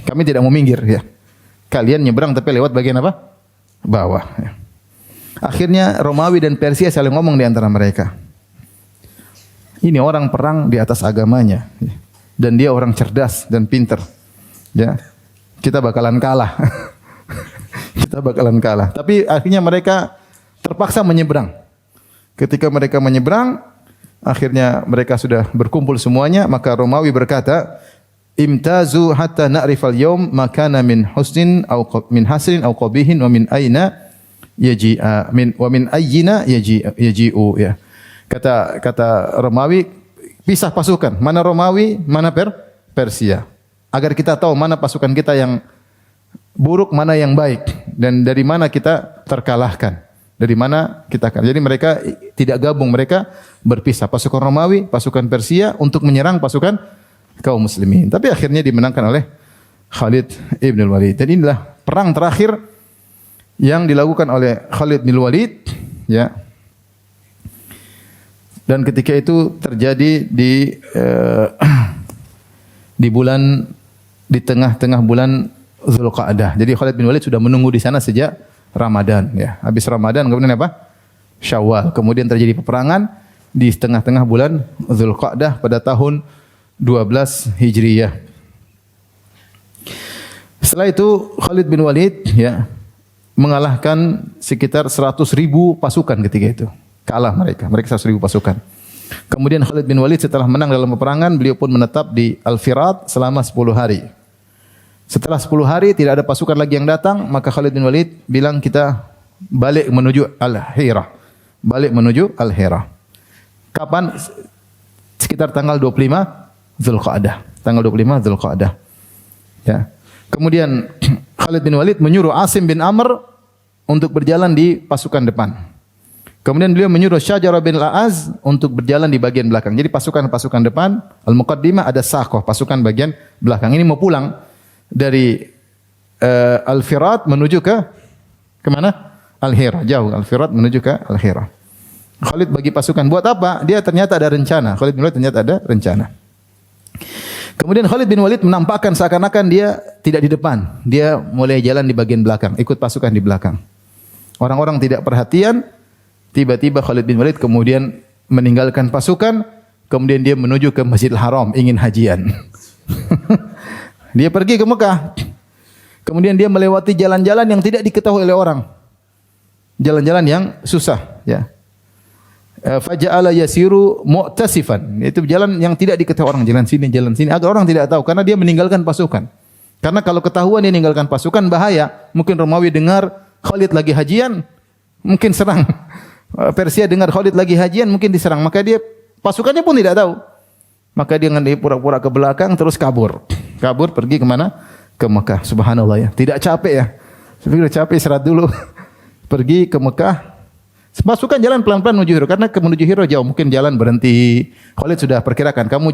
Kami tidak mau minggir, ya. Kalian nyebrang tapi lewat bagian apa? Bawah, ya. Akhirnya Romawi dan Persia saling ngomong di antara mereka. Ini orang perang di atas agamanya, ya. Dan dia orang cerdas dan pintar, ya. Kita bakalan kalah. Kita bakalan kalah. Tapi akhirnya mereka terpaksa menyeberang. Ketika mereka menyeberang, akhirnya mereka sudah berkumpul semuanya, maka Romawi berkata, "Imtazu hatta na'rifal yawm makana min husnin aw min hasrin aw qabihin wa min aina yaji'a wa min ayyina yaji'u," ya. Kata Romawi, pisah pasukan, mana Romawi, mana Persia, agar kita tahu mana pasukan kita yang buruk, mana yang baik, dan dari mana kita terkalahkan, dari mana kita kalah. Jadi mereka tidak gabung, mereka berpisah, pasukan Romawi, pasukan Persia untuk menyerang pasukan kaum muslimin. Tapi akhirnya dimenangkan oleh Khalid ibn Walid. Dan inilah perang terakhir yang dilakukan oleh Khalid bin Walid, ya. Dan ketika itu terjadi di bulan, di tengah-tengah bulan Zulqa'dah. Jadi Khalid bin Walid sudah menunggu di sana sejak Ramadan, ya. Habis Ramadan kemudian apa? Syawal. Kemudian terjadi peperangan di tengah-tengah bulan Zulqa'dah pada tahun 12 Hijriyah. Setelah itu Khalid bin Walid, ya, mengalahkan sekitar 100.000 pasukan ketika itu. Kalah mereka 100.000 pasukan. Kemudian Khalid bin Walid setelah menang dalam peperangan, beliau pun menetap di Al-Firat selama 10 hari. Setelah 10 hari tidak ada pasukan lagi yang datang, maka Khalid bin Walid bilang, "Kita balik menuju Al-Hira." Balik menuju Al-Hira. Kapan? Sekitar tanggal 25 Zulqa'dah. Tanggal 25 Zulqa'dah. Ya. Kemudian Khalid bin Walid menyuruh Asim bin Amr untuk berjalan di pasukan depan. Kemudian beliau menyuruh Syajarah bin Al-Az untuk berjalan di bagian belakang. Jadi pasukan depan, Al-Muqaddimah, ada Saqah, pasukan bagian belakang. Ini mau pulang dari Al-Firat menuju ke mana? Al-Hira. Jauh Al-Firat menuju ke Al-Hira. Khalid bagi pasukan buat apa? Dia ternyata ada rencana. Khalid bin Walid ternyata ada rencana. Kemudian Khalid bin Walid menampakkan seakan-akan dia tidak di depan. Dia mulai jalan di bagian belakang, ikut pasukan di belakang. Orang-orang tidak perhatian, tiba-tiba Khalid bin Walid kemudian meninggalkan pasukan, kemudian dia menuju ke Masjidil Haram, ingin hajian. Dia pergi ke Mekah. Kemudian dia melewati jalan-jalan yang tidak diketahui oleh orang. Jalan-jalan yang susah, ya. faja'ala yasiru mu'tasifan, yaitu jalan yang tidak diketahui orang, jalan sini agar orang tidak tahu karena dia meninggalkan pasukan. Karena kalau ketahuan dia meninggalkan pasukan bahaya. Mungkin Romawi dengar Khalid lagi hajian, mungkin serang. Persia dengar Khalid lagi hajian, mungkin diserang. Maka dia pasukannya pun tidak tahu. Maka dia pura-pura ke belakang terus kabur. Kabur pergi kemana? Ke Mekah. Subhanallah ya. Tidak capek ya. Sudah capek istirahat dulu. Pergi ke Mekah. Pasukan jalan pelan-pelan menuju Hiro karena menuju Hiro jauh, mungkin jalan berhenti. Khalid sudah perkirakan kamu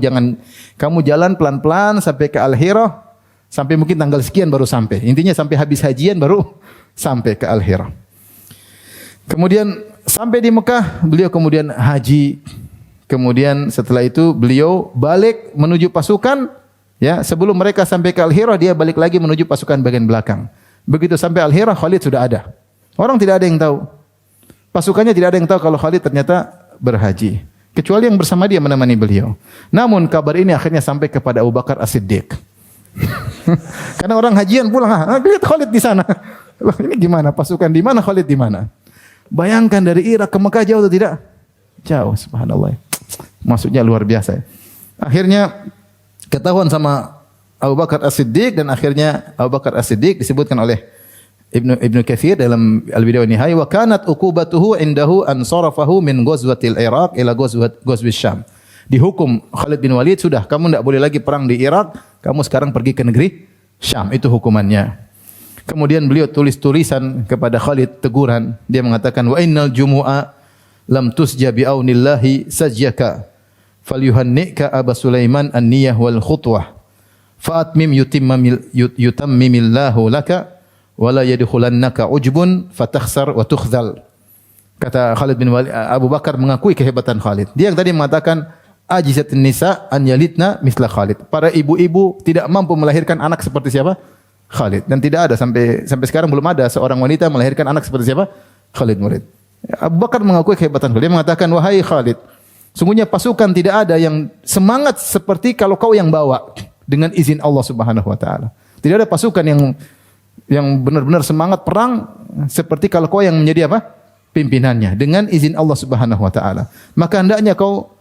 jalan pelan-pelan sampai ke Al-Hiro, sampai mungkin tanggal sekian baru sampai. Intinya sampai habis hajian baru sampai ke Al-Hiro. Kemudian sampai di Mekah, beliau kemudian haji. Kemudian setelah itu beliau balik menuju pasukan, ya, sebelum mereka sampai ke Al-Hiro dia balik lagi menuju pasukan bagian belakang. Begitu sampai Al-Hiro Khalid sudah ada. Orang tidak ada yang tahu. Pasukannya tidak ada yang tahu kalau Khalid ternyata berhaji. Kecuali yang bersama dia menemani beliau. Namun kabar ini akhirnya sampai kepada Abu Bakar As-Siddiq. Karena orang hajian pulang, lihat Khalid di sana. Loh, ini gimana? Pasukan di mana? Khalid di mana? Bayangkan dari Irak ke Mekah jauh atau tidak? Jauh, subhanallah. Maksudnya luar biasa. Akhirnya ketahuan sama Abu Bakar As-Siddiq dan akhirnya Abu Bakar As-Siddiq disebutkan oleh Ibnu Katsir dalam Al-Bidayah wan Nihayah, wa kanat uqubatuhu indahu an sarafahu min ghazwatil Iraq ila ghazwis Syam. Dihukum Khalid bin Walid, sudah kamu tidak boleh lagi perang di Irak, kamu sekarang pergi ke negeri Syam, itu hukumannya. Kemudian beliau tulis tulisan kepada Khalid teguran, dia mengatakan wa innal jumu'a lam tusja bi aunillahi sajyaka falyuhannika Aba Sulaiman an-niyah wal khutwah fa'atmim yutammimillahu laka wala yadkhulannaka ujbun fatakhsar wa tukhzal. Kata Khalid bin Walid, Abu Bakar mengakui kehebatan Khalid. Dia yang tadi mengatakan ajizatun nisa an yalidna misla Khalid. Para ibu-ibu tidak mampu melahirkan anak seperti siapa? Khalid. Dan tidak ada sampai sekarang belum ada seorang wanita melahirkan anak seperti siapa? Khalid bin Walid. Abu Bakar mengakui kehebatan Khalid. Dia mengatakan, wahai Khalid, sungguhnya pasukan tidak ada yang semangat seperti kalau kau yang bawa dengan izin Allah Subhanahu wa taala. Tidak ada pasukan yang benar-benar semangat perang seperti kalau kau yang menjadi apa? Pimpinannya dengan izin Allah Subhanahu wa taala. Maka hendaknya kau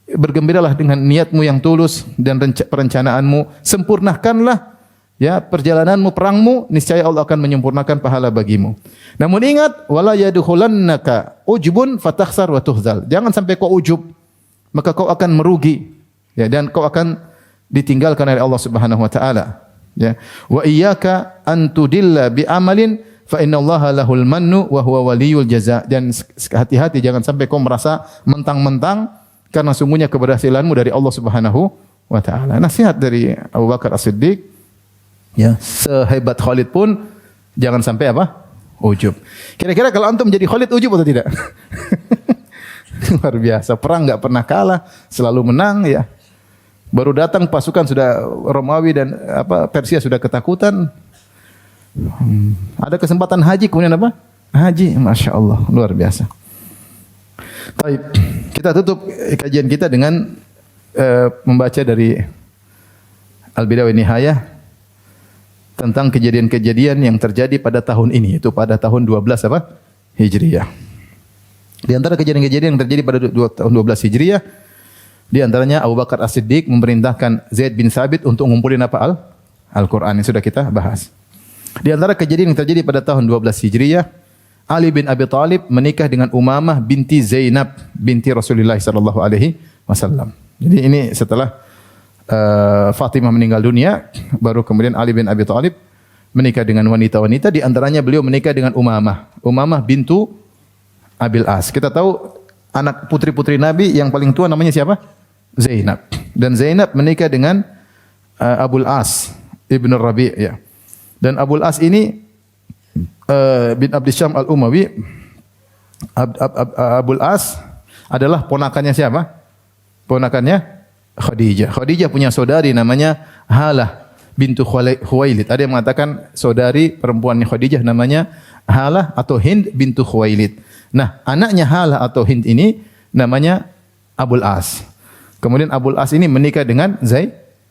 bergembiralah dengan niatmu yang tulus dan perencanaanmu, sempurnakanlah ya perjalananmu, perangmu, niscaya Allah akan menyempurnakan pahala bagimu. Namun ingat, wala yadkhulannaka ujbun fatakhsar wa tuhzal. Jangan sampai kau ujub, maka kau akan merugi ya, dan kau akan ditinggalkan oleh Allah Subhanahu wa taala. Ya, wa iyyaka an tudilla bi amalin fa innallaha lahul mannu wa huwa waliyul jaza. Dan hati-hati jangan sampai kau merasa mentang-mentang, karena sungguhnya keberhasilanmu dari Allah Subhanahu wa taala. Nasihat dari Abu Bakar As-Siddiq, ya, sehebat Khalid pun jangan sampai apa? Ujub. Kira-kira kalau antum jadi Khalid ujub atau tidak? Luar biasa, perang enggak pernah kalah, selalu menang ya. Baru datang pasukan sudah Romawi dan Persia sudah ketakutan. Ada kesempatan haji kemudian apa? Haji, Masya Allah, luar biasa. Baik, kita tutup kajian kita dengan membaca dari Al-Bidayah wan Nihayah tentang kejadian-kejadian yang terjadi pada tahun ini, itu pada tahun 12 apa? Hijriyah. Di antara kejadian-kejadian yang terjadi pada tahun 12 Hijriyah, di antaranya Abu Bakar As-Siddiq memerintahkan Zaid bin Sabit untuk ngumpulin apa? Al-Quran yang sudah kita bahas. Di antara kejadian yang terjadi pada tahun 12 Hijriyah, Ali bin Abi Thalib menikah dengan Umamah binti Zainab binti Rasulullah sallallahu alaihi wasallam. Jadi ini setelah Fatimah meninggal dunia, baru kemudian Ali bin Abi Thalib menikah dengan wanita-wanita, di antaranya beliau menikah dengan Umamah bintu Abil As. Kita tahu anak putri-putri Nabi yang paling tua namanya siapa? Zainab. Dan Zainab menikah dengan Abul As Ibn Rabi', ya. Dan Abul As ini bin Abdi Syam al-Umawi. Abul As adalah ponakannya siapa? Ponakannya Khadijah. Khadijah punya saudari namanya Halah bintu Khuwailid. Ada yang mengatakan saudari perempuannya Khadijah namanya Halah atau Hind bintu Khuwailid. Nah, anaknya Halah atau Hind ini namanya Abul As. Kemudian Abul As ini menikah dengan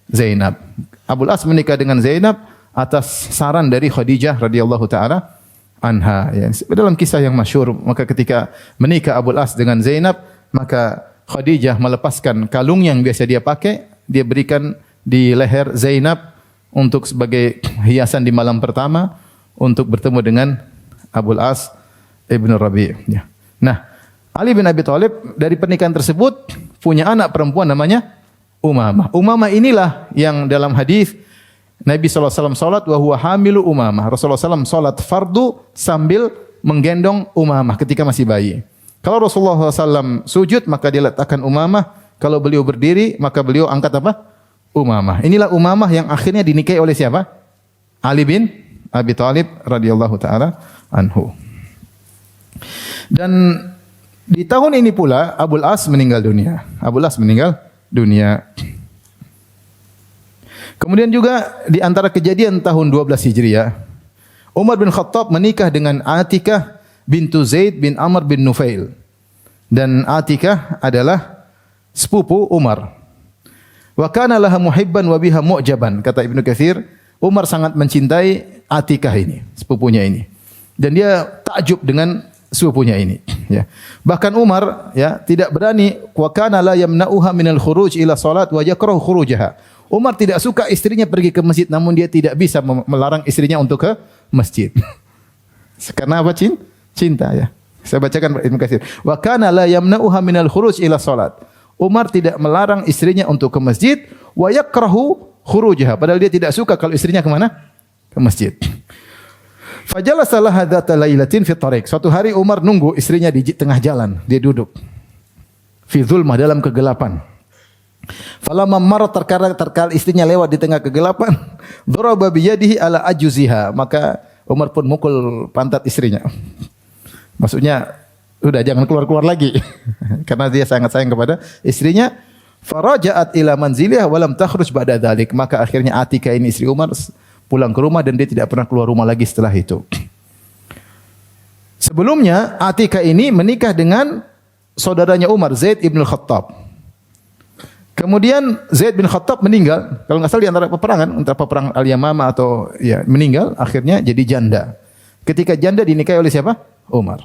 Zainab. Abul As menikah dengan Zainab atas saran dari Khadijah radhiyallahu taala anha. Ya, dalam kisah yang masyhur, maka ketika menikah Abul As dengan Zainab, maka Khadijah melepaskan kalung yang biasa dia pakai, dia berikan di leher Zainab untuk sebagai hiasan di malam pertama untuk bertemu dengan Abul As ibn Rabi'. Ya. Nah, Ali bin Abi Thalib dari pernikahan tersebut punya anak perempuan namanya Umamah. Umamah inilah yang dalam hadis Nabi SAW salat wa huwa hamilu Umamah. Rasulullah SAW salat fardu sambil menggendong Umamah ketika masih bayi. Kalau Rasulullah SAW sujud maka dia letakkan Umamah. Kalau beliau berdiri maka beliau angkat apa? Umamah. Inilah Umamah yang akhirnya dinikahi oleh siapa? Ali bin Abi Thalib radhiyallahu taala anhu. Dan di tahun ini pula Abul As meninggal dunia. Abul As meninggal dunia. Kemudian juga di antara kejadian tahun 12 Hijriah, Umar bin Khattab menikah dengan Atikah bintu Zaid bin Amr bin Nufail. Dan Atikah adalah sepupu Umar. Wa kana laha muhibban wa biha mu'jaban. Kata Ibnu Katsir, Umar sangat mencintai Atikah ini, sepupunya ini. Dan dia takjub dengan sepupunya ini, ya. Bahkan Umar ya tidak berani, wa kana la yamna'uha minal khuruj ila salat wa yakrahu khurujaha. Umar tidak suka istrinya pergi ke masjid, namun dia tidak bisa melarang istrinya untuk ke masjid. Karena apa? Cinta ya. Saya bacakan Ibnu Katsir. Wa kana la yamna'uha minal khuruj ila salat. Umar tidak melarang istrinya untuk ke masjid, wa yakrahu khurujaha. Padahal dia tidak suka kalau istrinya ke mana? Ke masjid. Fajalasa laha dzata lailatin fi tariq. Suatu hari Umar nunggu istrinya di tengah jalan, dia duduk. Fi zulmah, dalam kegelapan. Falamma marrat, terkala istrinya lewat di tengah kegelapan, daraba bi yadihi ala ajuziha, maka Umar pun mukul pantat istrinya. Maksudnya udah jangan keluar-keluar lagi. Karena dia sangat sayang kepada istrinya. Faraja'at ila manziliha wa lam takhruj ba'da dzalik. Maka akhirnya Atikah ini istri Umar pulang ke rumah dan dia tidak pernah keluar rumah lagi setelah itu. Sebelumnya Atikah ini menikah dengan saudaranya Umar, Zaid ibn Khattab. Kemudian Zaid bin Khattab meninggal, kalau nggak salah di antara peperangan Al-Yamamah atau ya meninggal, akhirnya jadi janda. Ketika janda dinikahi oleh siapa? Umar.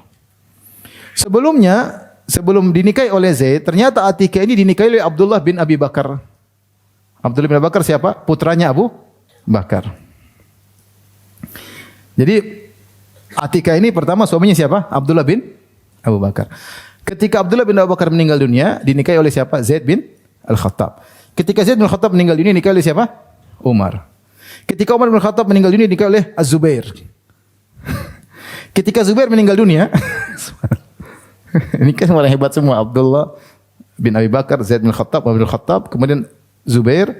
Sebelum dinikahi oleh Zaid, ternyata Atikah ini dinikahi oleh Abdullah bin Abi Bakar. Abdullah bin Abi Bakar siapa? Putranya Abu Bakar. Jadi Atikah ini pertama suaminya siapa? Abdullah bin Abu Bakar. Ketika Abdullah bin Abu Bakar meninggal dunia, dinikahi oleh siapa? Zaid bin Al-Khattab. Ketika Zaid bin Al-Khattab meninggal dunia, dinikahi oleh siapa? Umar. Ketika Umar bin Al-Khattab meninggal dunia, dinikahi oleh Az-Zubair. Ketika Zubair meninggal dunia, ini kan orang hebat semua. Abdullah bin Abi Bakar, Zaid bin Al-Khattab, Umar bin Al-Khattab, kemudian Zubair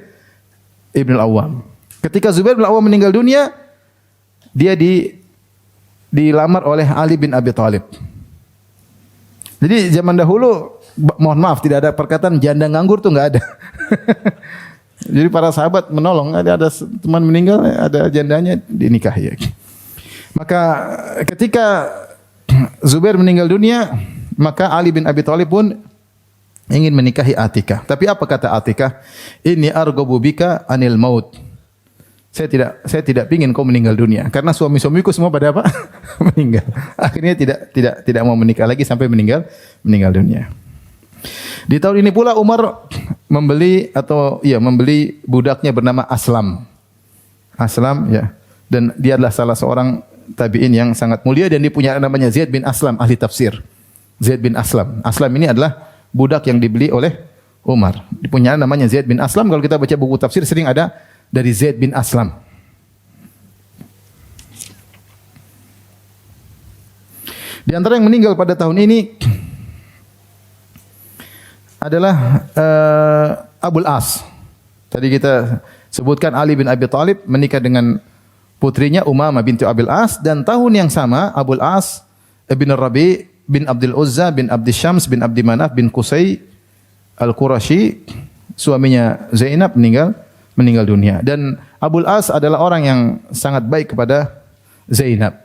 ibn Al-Awwam. Ketika Zubair bin Al-Awwam meninggal dunia, dia dilamar oleh Ali bin Abi Thalib. Jadi zaman dahulu, mohon maaf, tidak ada perkataan janda nganggur tuh nggak ada. Jadi para sahabat menolong, ada teman meninggal, ada jandanya dinikahi. Maka ketika Zubair meninggal dunia, maka Ali bin Abi Thalib pun ingin menikahi Atikah. Tapi apa kata Atikah? Inni arghabu bika anil maut. Saya tidak pingin kau meninggal dunia karena suami-suamiku semua pada apa? Meninggal. Akhirnya tidak mau menikah lagi sampai meninggal dunia. Di tahun ini pula Umar membeli budaknya bernama Aslam. Aslam ya. Dan dia adalah salah seorang tabi'in yang sangat mulia dan dia punya namanya Zaid bin Aslam, ahli tafsir. Zaid bin Aslam. Aslam ini adalah budak yang dibeli oleh Umar. Dia punya namanya Zaid bin Aslam. Kalau kita baca buku tafsir sering ada dari Zaid bin Aslam. Di antara yang meninggal pada tahun ini adalah Abul As. Tadi kita sebutkan Ali bin Abi Thalib menikah dengan putrinya Umamah binti Abil As, dan tahun yang sama Abul As bin Rabi bin Abdul Uzza bin Abdi Syams bin Abdi Manaf bin Qusay Al-Qurashi, suaminya Zainab meninggal dunia. Dan Abul As adalah orang yang sangat baik kepada Zainab.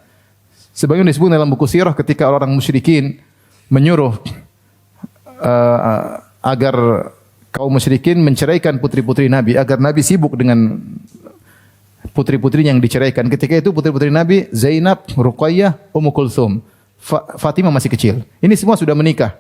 Sebagaimana disebut dalam buku sirah, ketika orang musyrikin menyuruh agar kaum musyrikin menceraikan putri-putri Nabi, agar Nabi sibuk dengan putri-putrinya yang diceraikan. Ketika itu putri-putri Nabi Zainab, Ruqayyah, Ummu Kulthum, Fatimah masih kecil. Ini semua sudah menikah.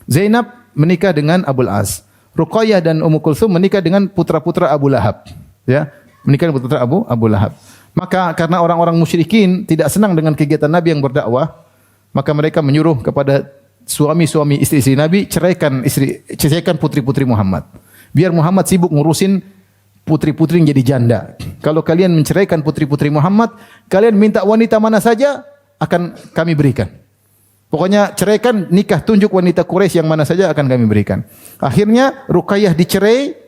Zainab menikah dengan Abul As. Ruqayyah dan Ummu Kulsum menikah dengan putra-putra Abu Lahab. Ya, menikah dengan putra Abu Lahab. Maka karena orang-orang musyrikin tidak senang dengan kegiatan Nabi yang berdakwah, maka mereka menyuruh kepada suami-suami istri-istri Nabi, ceraikan putri-putri Muhammad. Biar Muhammad sibuk ngurusin putri-putri yang jadi janda. Kalau kalian menceraikan putri-putri Muhammad, kalian minta wanita mana saja akan kami berikan. Pokoknya ceraikan, nikah, tunjuk wanita Quraisy yang mana saja akan kami berikan. Akhirnya Ruqayyah dicerai,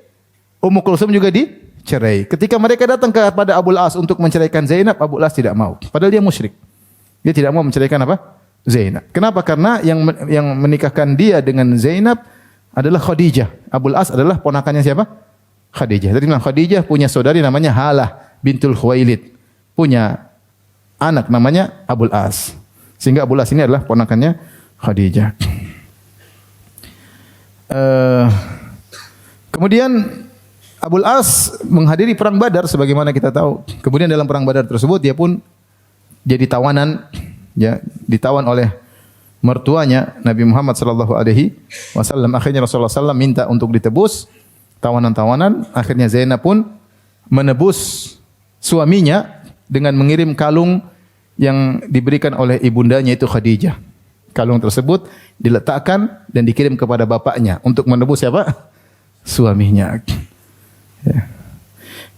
Ummu Kulsum juga dicerai. Ketika mereka datang kepada Abul As untuk menceraikan Zainab, Abul As tidak mau. Padahal dia musyrik. Dia tidak mau menceraikan apa? Zainab. Kenapa? Karena yang menikahkan dia dengan Zainab adalah Khadijah. Abul As adalah ponakannya siapa? Khadijah. Tadi bilang Khadijah punya saudari namanya Halah bintul Khuwailid. Punya anak namanya Abul As. Sehingga Abul As ini adalah ponakannya Khadijah. Kemudian Abul As menghadiri perang Badar sebagaimana kita tahu. Kemudian dalam perang Badar tersebut dia pun jadi tawanan, ya, ditawan oleh mertuanya Nabi Muhammad sallallahu alaihi wasallam. Akhirnya Rasulullah sallallahu minta untuk ditebus tawanan-tawanan. Akhirnya Zainab pun menebus suaminya dengan mengirim kalung yang diberikan oleh ibundanya itu Khadijah. Kalung tersebut diletakkan dan dikirim kepada bapaknya untuk menebus siapa? Suaminya. Ya.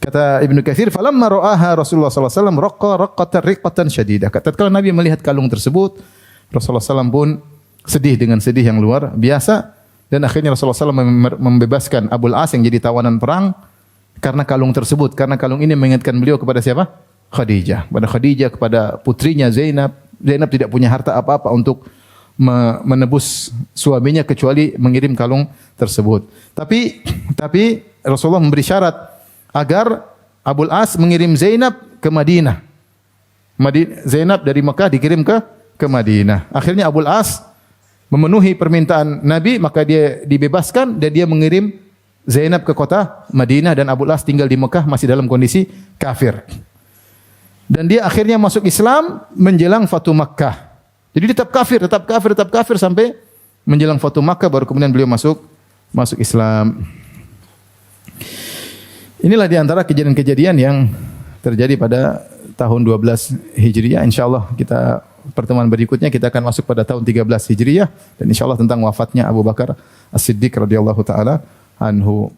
Kata Ibnu Katsir, "Falamma ra'aha Rasulullah sallallahu alaihi wasallam raqqa riqatan syadidah." Tatkala Nabi melihat kalung tersebut, Rasulullah sallallahu pun sedih dengan sedih yang luar biasa dan akhirnya Rasulullah sallallahu membebaskan Abul As yang jadi tawanan perang karena kalung tersebut. Karena kalung ini mengingatkan beliau kepada siapa? Khadijah. Kepada Khadijah, kepada putrinya Zainab. Zainab tidak punya harta apa-apa untuk menebus suaminya kecuali mengirim kalung tersebut. Tapi Rasulullah memberi syarat agar Abul As mengirim Zainab ke Madinah. Zainab dari Mekah dikirim ke Madinah. Akhirnya Abul As memenuhi permintaan Nabi, maka dia dibebaskan dan dia mengirim Zainab ke kota Madinah dan Abul As tinggal di Mekah masih dalam kondisi kafir. Dan dia akhirnya masuk Islam menjelang Fatu Makkah. Jadi tetap kafir sampai menjelang Fatu Makkah baru kemudian beliau masuk Islam. Inilah di antara kejadian-kejadian yang terjadi pada tahun 12 Hijriah. Insyaallah kita pertemuan berikutnya kita akan masuk pada tahun 13 Hijriah dan insyaallah tentang wafatnya Abu Bakar As-Siddiq radhiyallahu taala anhu.